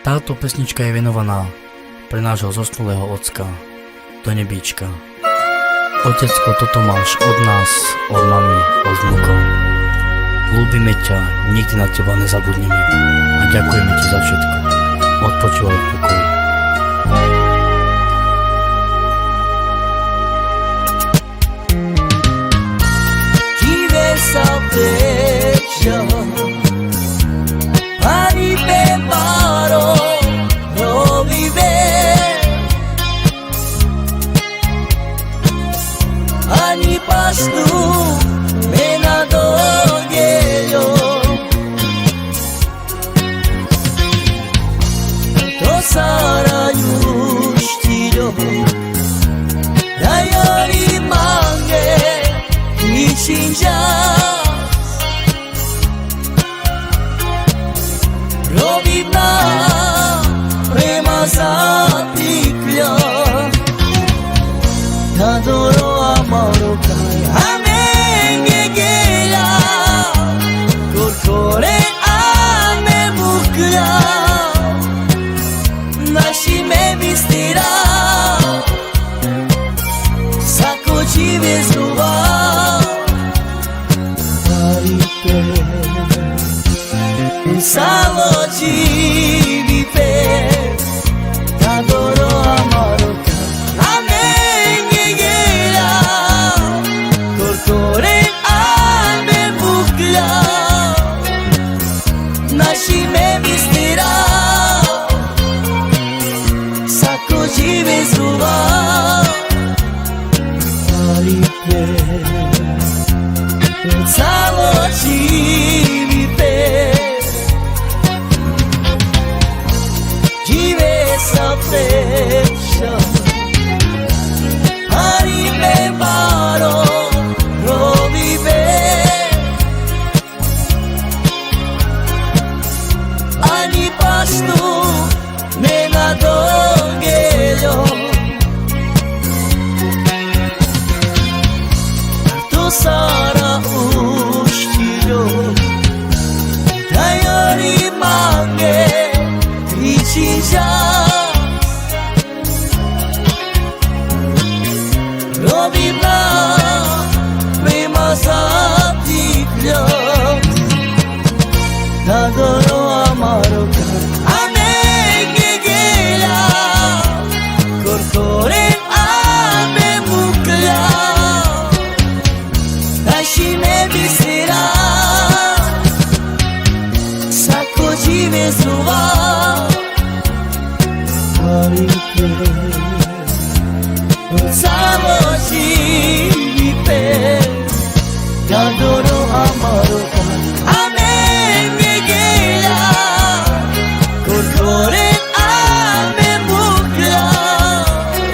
Táto pesnička je venovaná pre nášho zosnulého ocka do nebíčka. Otecko, toto máš od nás, od mami, od vnúkov. Ľúbime ťa, nikdy na teba nezabudneme a ďakujeme ti za všetko. Odpočúvaj v pokoji. Vive sa prečo ani preparo no vive ani pastu mena dogeľo to saraju štiro dajari mange ničinja robina prema zatikľa nadoro amaro kai amen gegela korkore ame bukla naši me bistira sako žive zruva Salo živi pes Tadoro amaro ka Amen gegela Korkore ame bukla Naši me bistira Sako žive zruva Ali pes Salo živi pes Prečo Hari preparo rovive Ani pastu mena dogeľo To sara uštilo Dajari mange Pričinža Robina prema zatikľa Nadoro amaro ka Amen gegela Korkore ame bukla Naši me bistira Sako žive zruva Samo živi pes Kad